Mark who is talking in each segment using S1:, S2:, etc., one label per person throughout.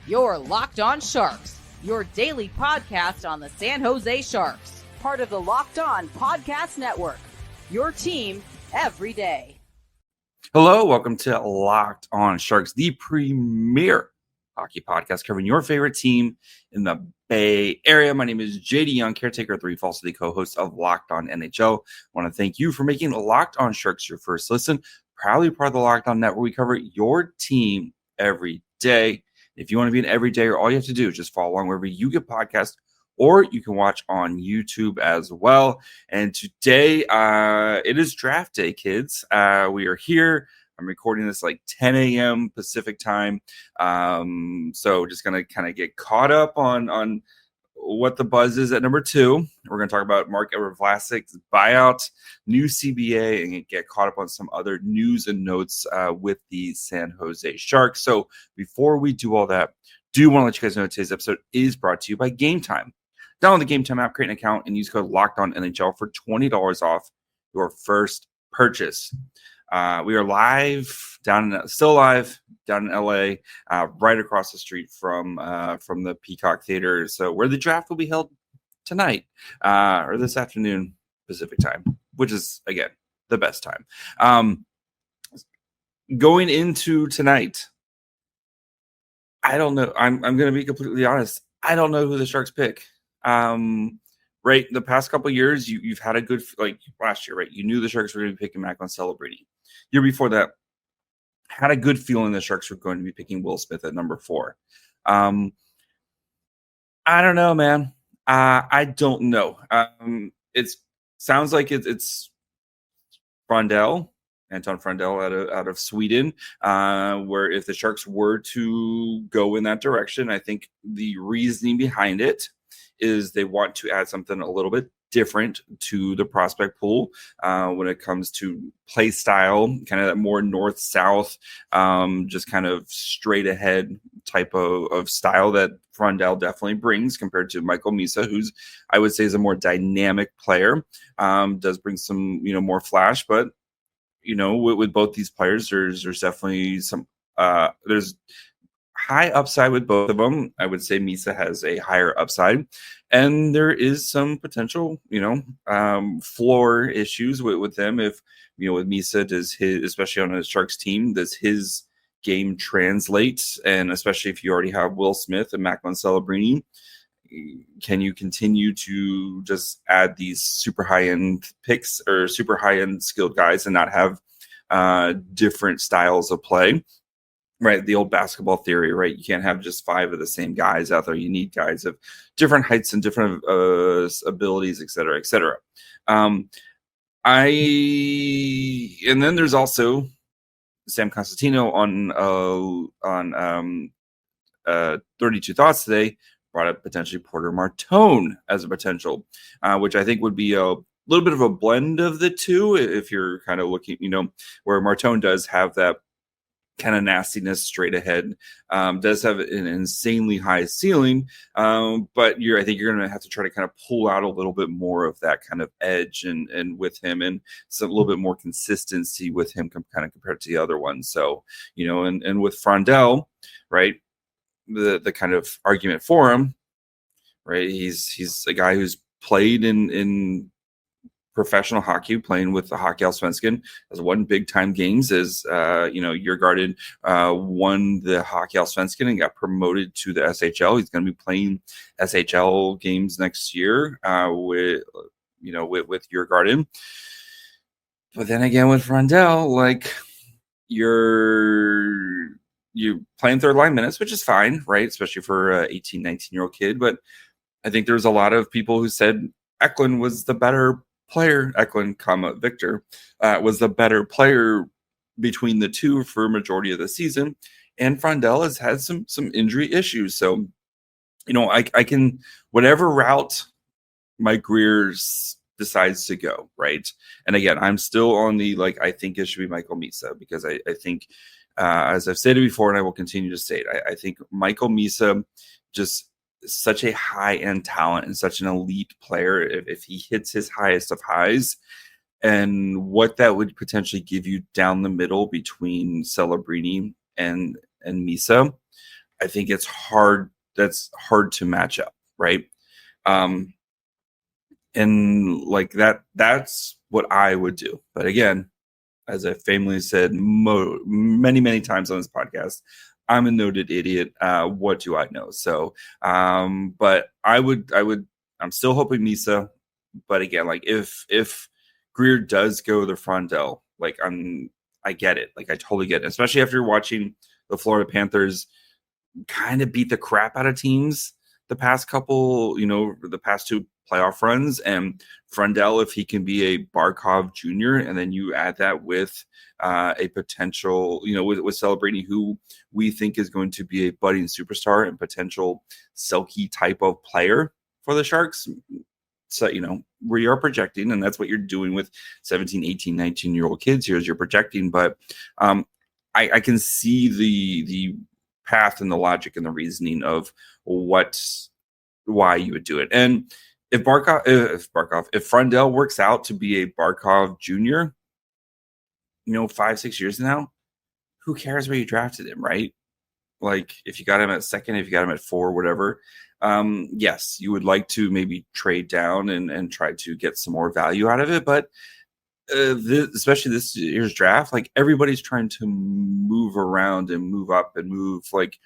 S1: You're Locked On Sharks, your daily podcast on the San Jose Sharks, part of the Locked On Podcast Network, your team every day.
S2: Hello, welcome to Locked On Sharks, the premier hockey podcast covering your favorite team in the Bay Area. My name is JD Young, caretaker of 3 Falls City, co-host of Locked On NHL. I want to thank you for making Locked On Sharks your first listen. Proudly part of the Locked On Network, we cover your team every day. If you want to be an everydayer, all you have to do is just follow along wherever you get podcasts, or you can watch on YouTube as well. And today, it is draft day, kids. We are here. I'm recording this like 10 a.m. Pacific time. So just going to kind of get caught up on what the buzz is at number 2. We're going to talk about Marc-Édouard Vlasic's buyout, new CBA, and get caught up on some other news and notes with the San Jose Sharks. So before we do all that, do want to let you guys know today's episode is brought to you by Game Time. Download the Game Time app, create an account, and use code LOCKEDONNHL for $20 off your first purchase. We are still live down in LA, right across the street from the Peacock Theater. So where the draft will be held tonight, or this afternoon Pacific time, which is again the best time. Going into tonight, I don't know. I'm going to be completely honest. I don't know who the Sharks pick. Right, the past couple of years, you've had a good, like last year, right? You knew the Sharks were going to be picking Micheal Ferland. Year before that, had a good feeling the Sharks were going to be picking Will Smith at number 4. I don't know, man. I don't know. It sounds like it's Rondell Anton Frondell out of Sweden. Where if the Sharks were to go in that direction, I think the reasoning behind it is they want to add something a little bit different to the prospect pool when it comes to play style, kind of that more north-south, just kind of straight ahead type of style that Frondell definitely brings compared to Michael Misa, who's I would say is a more dynamic player, does bring some, more flash, but with both these players, there's definitely some there's high upside with both of them. I would say Misa has a higher upside, and there is some potential, floor issues with them. If with Misa, does his, especially on a Sharks team, does his game translate? And especially if you already have Will Smith and Micheal Ferland, can you continue to just add these super high end picks or super high end skilled guys and not have different styles of play? Right, the old basketball theory, right? You can't have just 5 of the same guys out there. You need guys of different heights and different abilities, et cetera, et cetera. And then there's also Sam Constantino on 32 Thoughts today brought up potentially Porter Martone as a potential, which I think would be a little bit of a blend of the two if you're kind of looking, where Martone does have that kind of nastiness straight ahead, does have an insanely high ceiling, but I think you're going to have to try to kind of pull out a little bit more of that kind of edge and with him, and a little bit more consistency with him kind of compared to the other ones. So, and with Frondell, right, the kind of argument for him, right, he's a guy who's played in professional hockey, playing with the Hockeyallsvenskan, has won big time games as Djurgården won the Hockeyallsvenskan and got promoted to the SHL. He's going to be playing SHL games next year with Djurgården. But then again with Rondell, like you're playing third line minutes, which is fine, right? Especially for an 18, 19-year-old kid. But I think there's a lot of people who said Eklund was the better player, Victor, was the better player between the two for a majority of the season. And Frondell has had some injury issues. So, I can, whatever route Mike Greer decides to go, right? And again, I'm still on the, I think it should be Michael Misa, because I think, as I've stated before, and I will continue to state, I think Michael Misa just such a high-end talent and such an elite player. If he hits his highest of highs, and what that would potentially give you down the middle between Celebrini and Misa, I think it's hard. That's hard to match up, right? And like that's what I would do. But again, as I famously said many times on this podcast, I'm a noted idiot. What do I know? So, but I'm still hoping Misa. But again, like if Greer does go the Frondell, like I get it. Like I totally get it, especially after watching the Florida Panthers kind of beat the crap out of teams the past couple, the past two playoff runs. And Frondell, if he can be a Barkov Jr., and then you add that with a potential, with celebrating who we think is going to be a budding superstar and potential Selke type of player for the Sharks. So, where you're projecting, and that's what you're doing with 17, 18, 19-year-old kids here is you're projecting. But I can see the path and the logic and the reasoning of why you would do it. And if Frondell works out to be a Barkov Jr., 5-6 years from now, who cares where you drafted him, right? Like if you got him at second, if you got him at 4, whatever. Yes, you would like to maybe trade down and try to get some more value out of it. But especially this year's draft, like everybody's trying to move around and move up and move. Like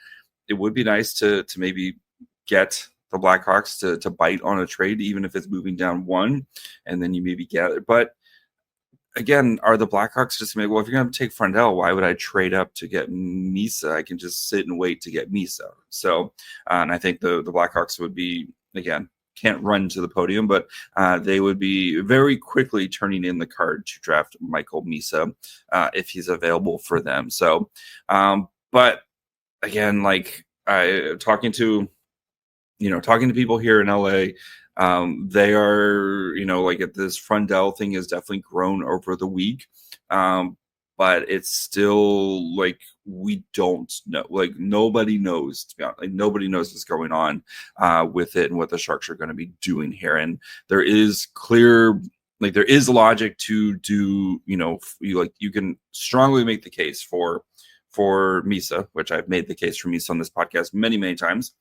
S2: it would be nice to maybe get the Blackhawks to bite on a trade, even if it's moving down 1, and then you maybe get it. But again, are the Blackhawks just maybe, well, if you're going to take Frondell, why would I trade up to get Misa? I can just sit and wait to get Misa. So, and I think the Blackhawks would be, again, can't run to the podium, but they would be very quickly turning in the card to draft Michael Misa if he's available for them. So, but again, like talking to people here in LA, they are, like at this Frondell thing has definitely grown over the week. But it's still like we don't know. Like nobody knows, to be honest. Like nobody knows what's going on with it and what the Sharks are going to be doing here. And there is there is logic to do. You can strongly make the case for Misa, which I've made the case for Misa on this podcast many times.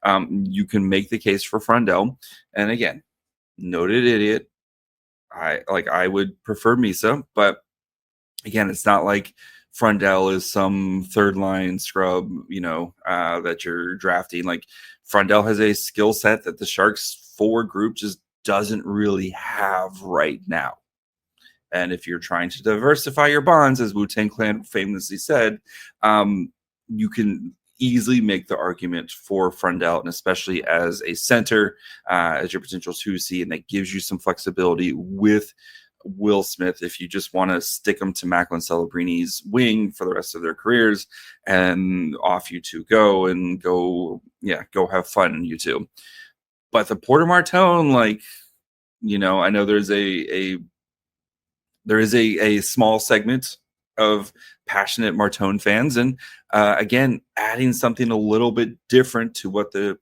S2: You can make the case for Frondell, and again, noted idiot. I would prefer Misa, but again, it's not like Frondell is some third line scrub, that you're drafting. Like Frondell has a skill set that the Sharks forward group just doesn't really have right now. And if you're trying to diversify your bonds, as Wu-Tang Clan famously said, you can easily make the argument for Frondell, and especially as a center, as your potential 2C, and that gives you some flexibility with Will Smith if you just want to stick them to Macklin Celebrini's wing for the rest of their careers, and off you two go have fun, you two. But the Porter Martone, I know there's a small segment of passionate Martone fans, and again, adding something a little bit different to what the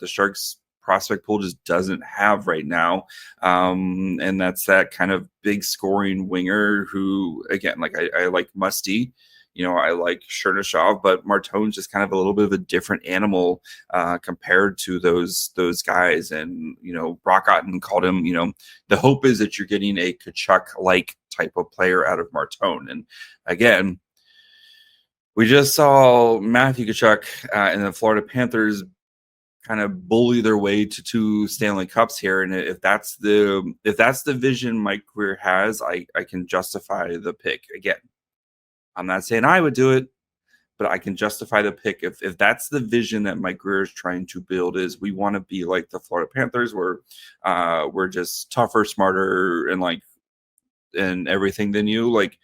S2: Sharks prospect pool just doesn't have right now, and that's that kind of big scoring winger who, again, like I like Musty, I like Chernyshov, but Martone's just kind of a little bit of a different animal compared to those guys. And Brock Otten called him, the hope is that you're getting a Tkachuk-like type of player out of Martone. And again, we just saw Matthew Tkachuk and the Florida Panthers kind of bully their way to 2 Stanley Cups here. And if that's the vision Mike Greer has, I can justify the pick. Again, I'm not saying I would do it, but I can justify the pick if that's the vision that Mike Greer is trying to build. Is we want to be like the Florida Panthers, where we're just tougher, smarter, and everything than you. Like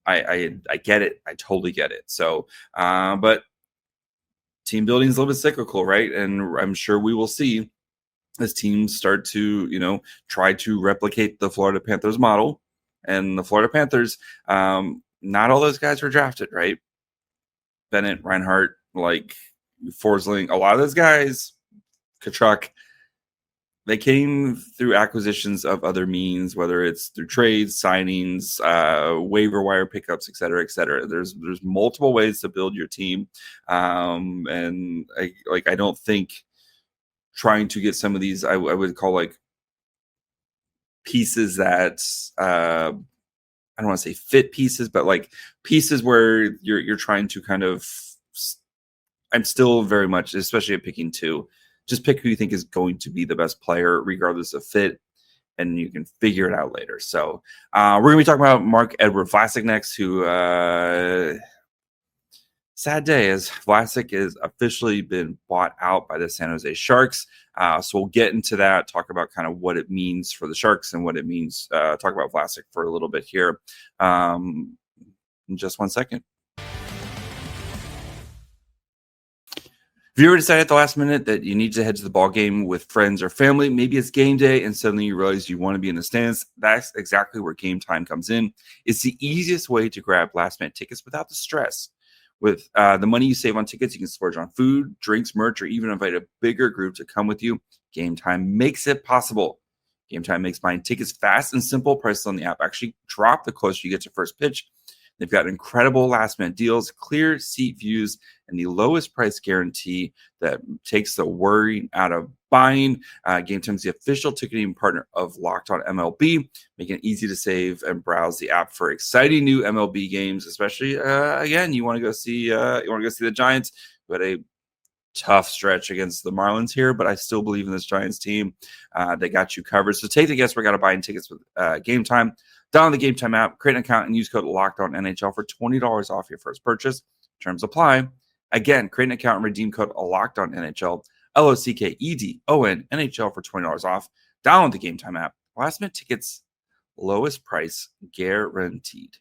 S2: I get it, I totally get it. So, but team building is a little bit cyclical, right? And I'm sure we will see as teams start to try to replicate the Florida Panthers model. And the Florida Panthers, not all those guys were drafted, right? Bennett, Reinhart, Forsling, a lot of those guys, Tkachuk, they came through acquisitions of other means, whether it's through trades, signings, waiver wire pickups, et cetera, et cetera. There's multiple ways to build your team, and I don't think trying to get some of these I would call like pieces that I don't want to say fit pieces, but like pieces where you're trying to kind of. I'm still very much, especially at picking two, just pick who you think is going to be the best player, regardless of fit, and you can figure it out later. So we're going to be talking about Marc-Édouard Vlasic next, who sad day as Vlasic has officially been bought out by the San Jose Sharks. So we'll get into that, talk about kind of what it means for the Sharks and what it means, talk about Vlasic for a little bit here in just 1 second. If you ever decided at the last minute that you need to head to the ball game with friends or family, maybe it's game day and suddenly you realize you want to be in the stands, that's exactly where Game Time comes in. It's the easiest way to grab last-minute tickets without the stress. With the money you save on tickets, you can splurge on food, drinks, merch, or even invite a bigger group to come with you. Game Time makes it possible. Game Time makes buying tickets fast and simple. Prices on the app actually drop the closer you get to first pitch. They've got incredible last-minute deals, clear seat views, and the lowest price guarantee that takes the worry out of buying. Game Time is the official ticketing partner of Locked On MLB, making it easy to save and browse the app for exciting new MLB games. Especially, again, you want to go see the Giants, who had a tough stretch against the Marlins here, but I still believe in this Giants team. They got you covered. So take the guesswork out of buying tickets with Game Time. Download the Game Time app, create an account, and use code LOCKEDONNHL for $20 off your first purchase. Terms apply. Again, create an account and redeem code LOCKEDONNHL, LOCKEDON NHL for $20 off. Download the Game Time app. Last minute tickets, lowest price guaranteed.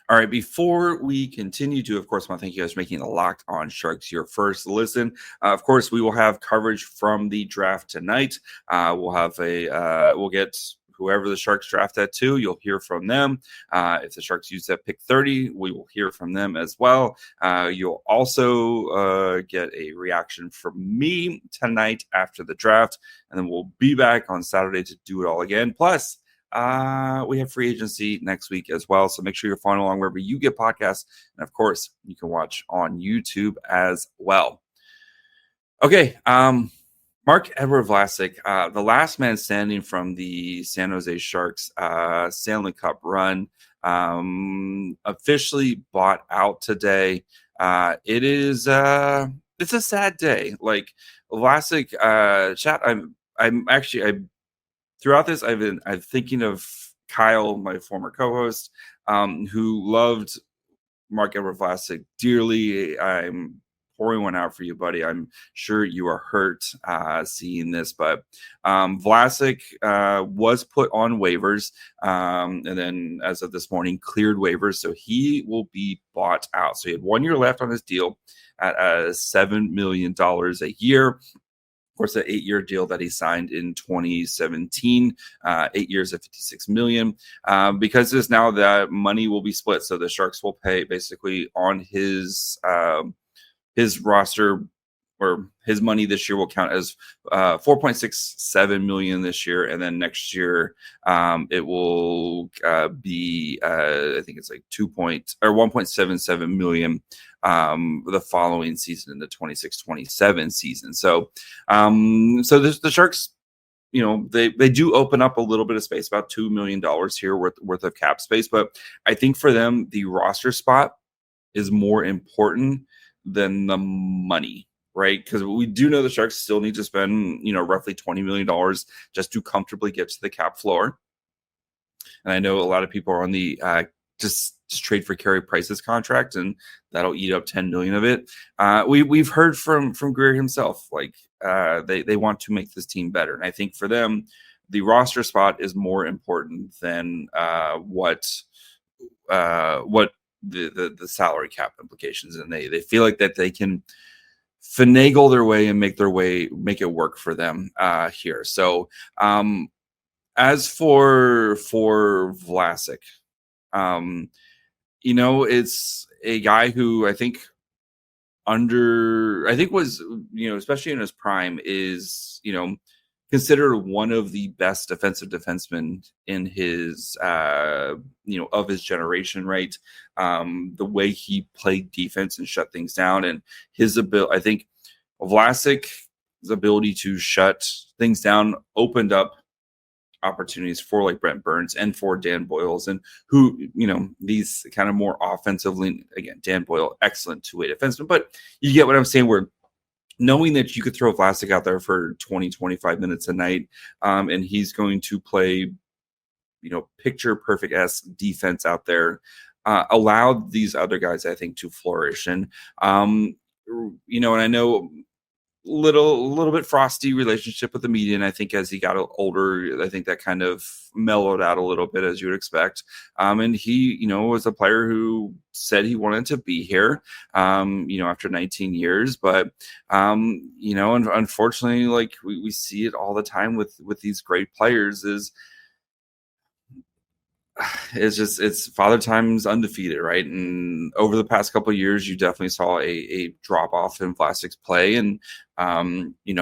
S2: All right, before we continue to, of course, I want to thank you guys for making the Locked On Sharks your first listen. Of course, we will have coverage from the draft tonight. We'll get whoever the Sharks draft at 2, you'll hear from them. If the Sharks use that pick 30, we will hear from them as well. You'll also get a reaction from me tonight after the draft, and then we'll be back on Saturday to do it all again. Plus, we have free agency next week as well. So make sure you're following along wherever you get podcasts. And of course, you can watch on YouTube as well. Okay. Marc-Édouard Vlasic, the last man standing from the San Jose Sharks Stanley Cup run, officially bought out today. It's a sad day. Like Vlasic, chat. I'm throughout this, I'm thinking of Kyle, my former co-host, who loved Marc-Édouard Vlasic dearly. I'm pouring one out for you, buddy. I'm sure you are hurt seeing this, but Vlasic was put on waivers, and then as of this morning, cleared waivers, so he will be bought out. So he had 1 year left on his deal at $7 million a year. Of course, the 8-year deal that he signed in 2017, 8 years at $56 million. Because this now that money will be split, so the Sharks will pay basically on his roster, or his money this year will count as $4.67 million this year, and then next year it will be I think it's like $1.77 million the following season, in the 26-27 season. So the Sharks, they do open up a little bit of space, about $2 million here worth of cap space, but I think for them the roster spot is more important than the money, right? Because we do know the Sharks still need to spend, roughly $20 million just to comfortably get to the cap floor. And I know a lot of people are on the just trade for Carey Price's contract, and that'll eat up $10 million of it. We've heard from Greer himself, like they want to make this team better. And I think for them, the roster spot is more important than what the salary cap implications, and they feel like that they can finagle their way and make it work for them here. So as for Vlasic, it's a guy who I think I think was, especially in his prime, is, considered one of the best defensive defensemen in his, of his generation, right? The way he played defense and shut things down, and his ability, I think Vlasic's ability to shut things down opened up opportunities for like Brent Burns and for Dan Boyles, and who, these kind of more offensively, again, Dan Boyle, excellent two-way defenseman, but you get what I'm saying, where knowing that you could throw Vlasic out there for 20, 25 minutes a night, and he's going to play, picture perfect-esque defense out there, allowed these other guys, I think, to flourish. And, and I know little bit frosty relationship with the media, and I think as he got older, I think that kind of mellowed out a little bit, as you would expect. And he, was a player who said he wanted to be here, after 19 years. But, and unfortunately, like we see it all the time with these great players, is it's Father Time's undefeated, right? And over the past couple of years, you definitely saw a drop off in Vlasic's play, and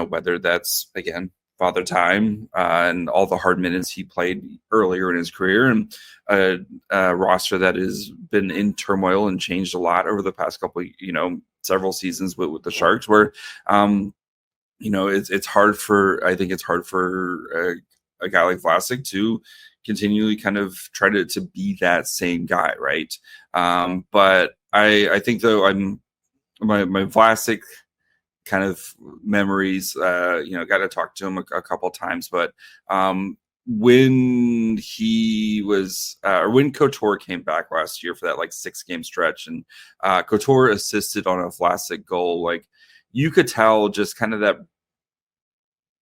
S2: whether that's, again, Father Time and all the hard minutes he played earlier in his career, and a roster that has been in turmoil and changed a lot over the past couple of, several seasons with the Sharks, where it's hard for a guy like Vlasic to continually kind of try to be that same guy, right? But I think, though, my Vlasic kind of memories, got to talk to him a couple times, but when he was, or when Couture came back last year for that like 6-game stretch, and Couture assisted on a Vlasic goal, like you could tell just kind of that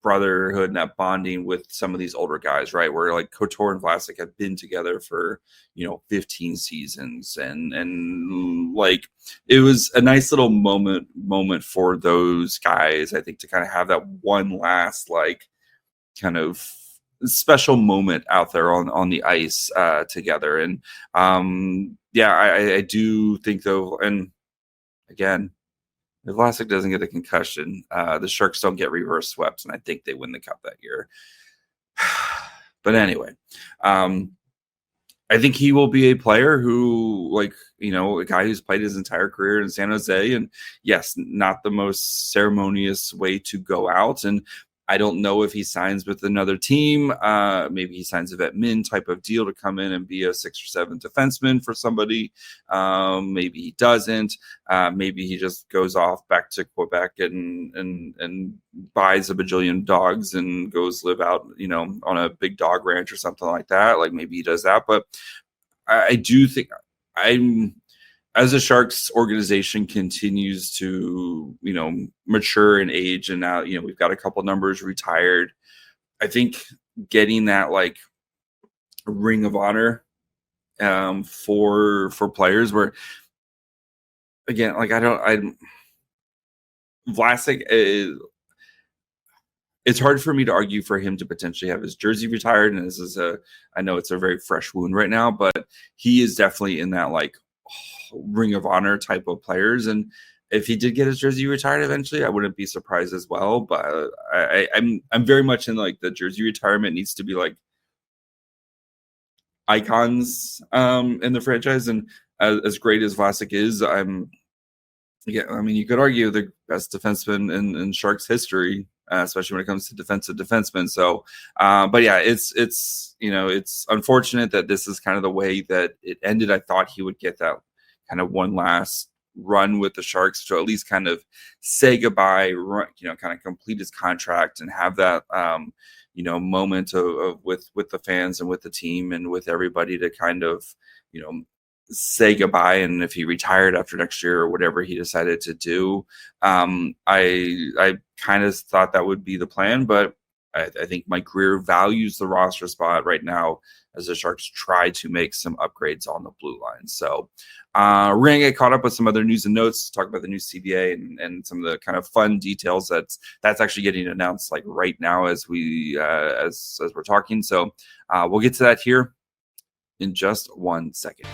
S2: brotherhood and that bonding with some of these older guys, right? Where like Couture and Vlasic have been together for, 15 seasons, and like it was a nice little moment for those guys, I think, to kind of have that one last like kind of special moment out there on the ice together. And I do think, though, and again, if Vlasic doesn't get a concussion, the Sharks don't get reverse swept, and I think they win the cup that year. But anyway, I think he will be a player who, like, a guy who's played his entire career in San Jose, and yes, not the most ceremonious way to go out. And I don't know if he signs with another team. Maybe he signs a vet min type of deal to come in and be a 6 or 7 defenseman for somebody. Maybe he doesn't. Maybe he just goes off back to Quebec and buys a bajillion dogs and goes live out, on a big dog ranch or something like that. Like maybe he does that. But I do think as the Sharks organization continues to, mature and age, and now, we've got a couple numbers retired, I think getting that like ring of honor for players, where, again, like Vlasic is, it's hard for me to argue for him to potentially have his jersey retired. And I know it's a very fresh wound right now, but he is definitely in that like ring of honor type of players. And if he did get his jersey retired eventually, I wouldn't be surprised as well. But I'm very much in like the jersey retirement needs to be like icons in the franchise. And as great as Vlasic is, you could argue the best defenseman in Sharks history, especially when it comes to defensive defensemen. So, but yeah, it's unfortunate that this is kind of the way that it ended. I thought he would get that kind of one last run with the Sharks to at least kind of say goodbye, kind of complete his contract and have that, moment of with the fans and with the team and with everybody to kind of, say goodbye. And if he retired after next year or whatever he decided to do, I kind of thought that would be the plan, but I think Mike Grier values the roster spot right now as the Sharks try to make some upgrades on the blue line. So we're going to get caught up with some other news and notes, talk about the new CBA and some of the kind of fun details that's actually getting announced like right now as we're talking. So we'll get to that here in just 1 second.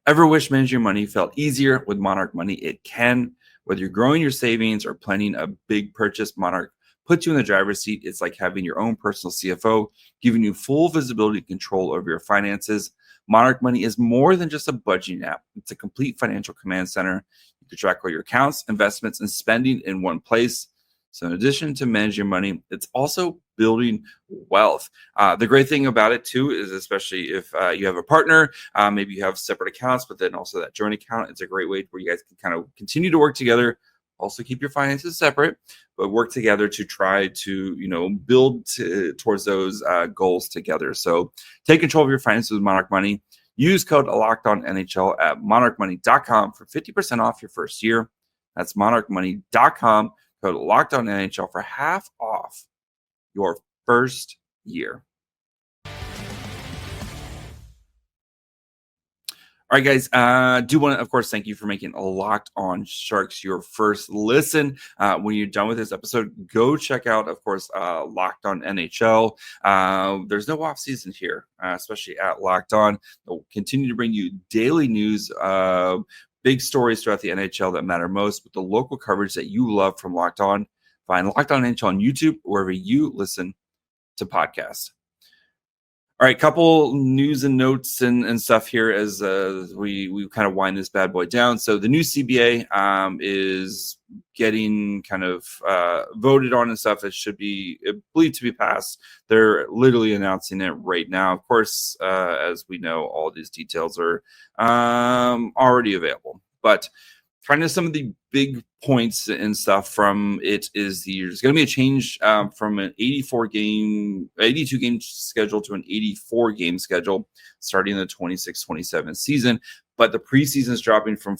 S2: Ever wish managing your money felt easier? With Monarch Money, it can. Whether you're growing your savings or planning a big purchase, Monarch puts you in the driver's seat. It's like having your own personal CFO, giving you full visibility and control over your finances. Monarch Money is more than just a budgeting app. It's a complete financial command center. You can track all your accounts, investments, and spending in one place. So in addition to managing money, it's also building wealth. The great thing about it too is, especially if you have a partner, maybe you have separate accounts, but then also that joint account, it's a great way where you guys can kind of continue to work together. Also keep your finances separate, but work together to try to, build towards those goals together. So take control of your finances with Monarch Money. Use code LOCKEDONNHL at monarchmoney.com for 50% off your first year. That's monarchmoney.com. Code LOCKEDONNHL for half off your first year. All right, guys, do want to, of course, thank you for making Locked On Sharks your first listen. When you're done with this episode, go check out, of course, Locked On NHL. There's no off season here, especially at Locked On. We'll continue to bring you daily news, big stories throughout the NHL that matter most, with the local coverage that you love from Locked On. Find Locked On NHL on YouTube, wherever you listen to podcasts. All right, couple news and notes and stuff here as we kind of wind this bad boy down. So the new CBA is getting kind of voted on and stuff. It should be believed to be passed. They're literally announcing it right now. Of course, as we know, all these details are already available. But kind of some of the big points and stuff from it is there's going to be a change from an 82 game schedule to an 84 game schedule starting the 26-27 season. But the preseason is dropping from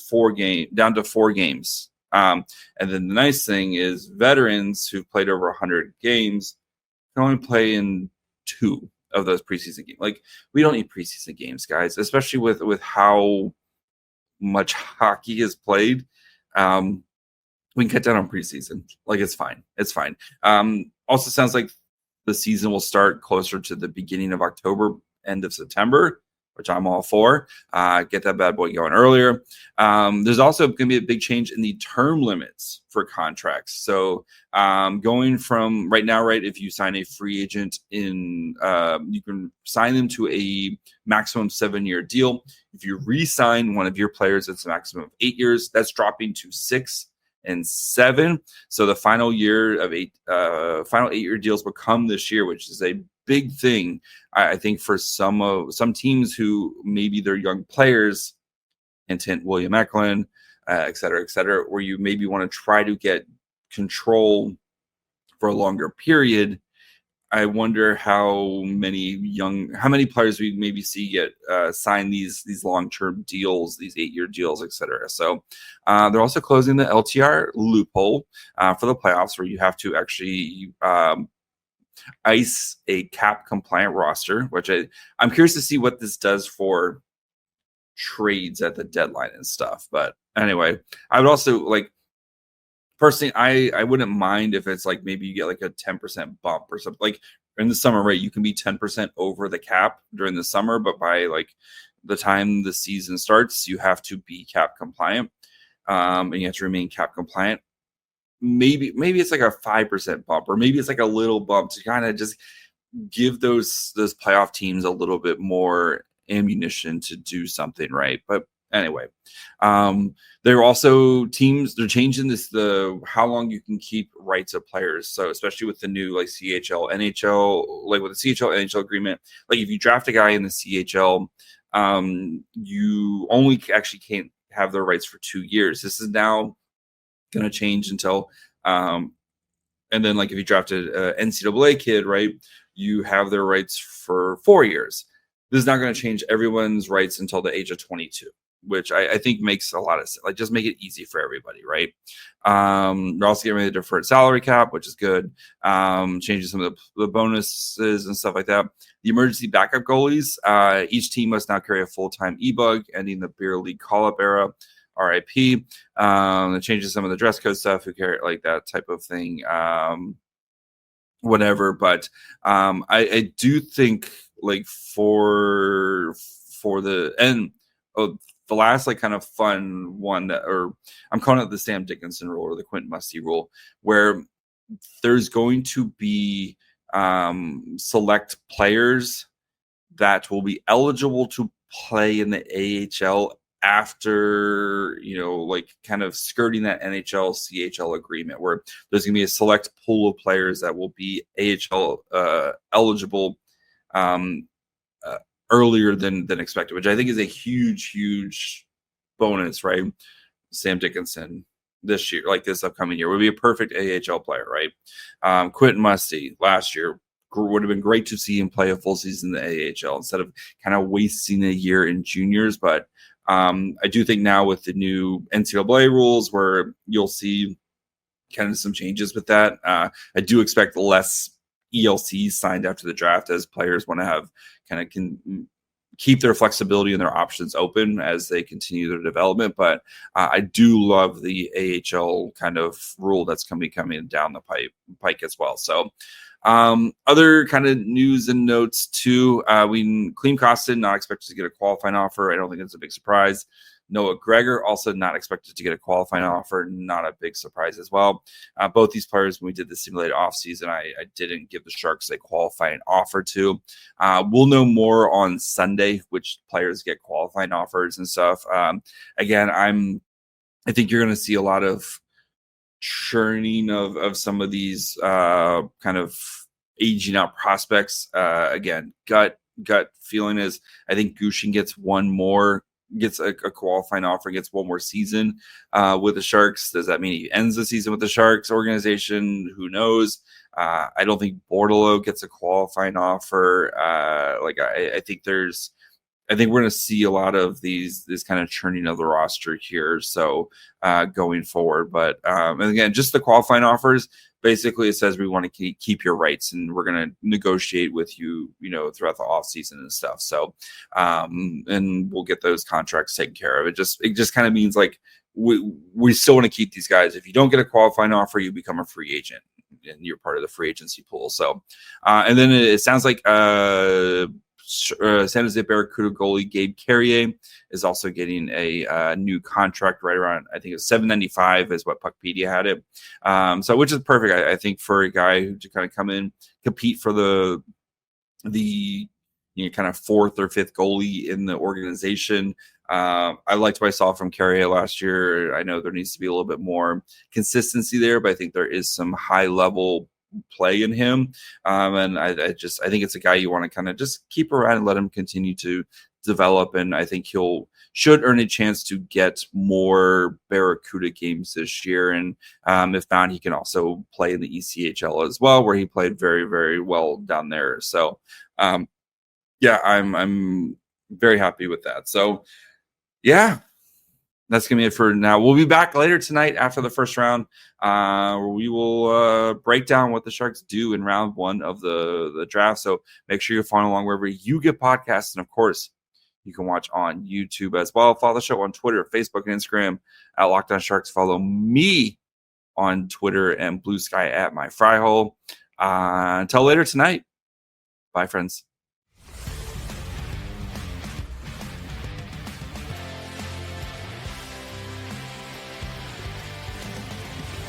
S2: down to 4 games. And then the nice thing is veterans who've played over 100 games can only play in 2 of those preseason games. Like, we don't need preseason games, guys, especially with how much hockey is played. We can cut down on preseason. Like, it's fine. Also sounds like the season will start closer to the beginning of October, end of September, which I'm all for. Get that bad boy going earlier. There's also going to be a big change in the term limits for contracts. So going from right now, if you sign a free agent you can sign them to a maximum 7-year deal. If you re-sign one of your players, it's a maximum of 8 years. That's dropping to 6 and 7. So the final year of final 8-year deals will come this year, which is a big thing, I think, for some teams who maybe they're young players, hint, William Eklund, et cetera, where you maybe want to try to get control for a longer period. I wonder how many players we maybe see get sign these long-term deals, these 8-year deals, et cetera. So they're also closing the LTR loophole for the playoffs, where you have to actually ice a cap compliant roster, which I'm curious to see what this does for trades at the deadline and stuff. But anyway, I would also personally, I wouldn't mind if it's like maybe you get like a 10% bump or something. Like in the summer, you can be 10% over the cap during the summer, but by like the time the season starts, you have to be cap compliant, and you have to remain cap compliant. Maybe it's like a 5% bump, or maybe it's like a little bump to kind of just give those playoff teams a little bit more ammunition to do something right. But anyway, there are also teams, they're changing how long you can keep rights of players. So especially with the new CHL, NHL, with the CHL NHL agreement, if you draft a guy in the CHL, you only actually can't have their rights for 2 years. This is now going to change until and then if you drafted an NCAA kid, you have their rights for 4 years. This is not going to change everyone's rights until the age of 22, which I think makes a lot of sense. Just make it easy for everybody, right? We're also getting rid of the deferred salary cap, which is good. Changing some of the bonuses and stuff like that. The emergency backup goalies, each team must now carry a full-time e-bug, ending the beer league call-up era. RIP. It changes some of the dress code stuff, who care that type of thing, whatever. But I do think for the end, the last like kind of fun one that, or I'm calling it the Sam Dickinson rule or the Quentin Musty rule, where there's going to be select players that will be eligible to play in the AHL after, like kind of skirting that NHL CHL agreement, where there's going to be a select pool of players that will be AHL eligible earlier than expected, which I think is a huge bonus, right? Sam Dickinson this year, like this upcoming year, would be a perfect AHL player, right? Quentin Musty last year would have been great to see him play a full season in the AHL instead of kind of wasting a year in juniors. But I do think now with the new NCAA rules, where you'll see kind of some changes with that, I do expect less ELCs signed after the draft, as players want to have kind of can keep their flexibility and their options open as they continue their development. But I do love the AHL kind of rule that's coming down the pike as well. So other kind of news and notes too. Clem Costin not expected to get a qualifying offer. I don't think it's a big surprise. Noah Gregor also not expected to get a qualifying offer. Not a big surprise as well. Both these players, when we did the simulated offseason, I didn't give the Sharks a qualifying offer to. We'll know more on Sunday which players get qualifying offers and stuff. Again, I think you're going to see a lot of churning of some of these kind of aging out prospects. Again, gut feeling is I think Gushin gets a qualifying offer, gets one more season with the Sharks. Does that mean he ends the season with the Sharks organization? Who knows? I don't think Bordeleau gets a qualifying offer. I think we're going to see a lot of this kind of churning of the roster here. So going forward, but and again, just the qualifying offers. Basically, it says we want to keep your rights, and we're going to negotiate with you, throughout the off season and stuff. So, and we'll get those contracts taken care of. It just kind of means like we still want to keep these guys. If you don't get a qualifying offer, you become a free agent, and you're part of the free agency pool. So, and then it sounds like San Jose Barracuda goalie Gabe Carrier is also getting a new contract right around, I think it's $795 is what Puckpedia had it. So which is perfect, I think, for a guy who to kind of come in, compete for the kind of fourth or fifth goalie in the organization. I liked what I saw from Carrier last year. I know there needs to be a little bit more consistency there, but I think there is some high level play in him, and I think it's a guy you want to kind of just keep around and let him continue to develop, and I think should earn a chance to get more Barracuda games this year, and if not, he can also play in the ECHL as well, where he played very, very well down there. So yeah, I'm very happy with that. So yeah, that's going to be it for now. We'll be back later tonight after the first round, where we will break down what the Sharks do in round one of the draft. So make sure you follow along wherever you get podcasts. And, of course, you can watch on YouTube as well. Follow the show on Twitter, Facebook, and Instagram at Locked On Sharks. Follow me on Twitter and Blue Sky at My Fry Hole. Until later tonight. Bye, friends.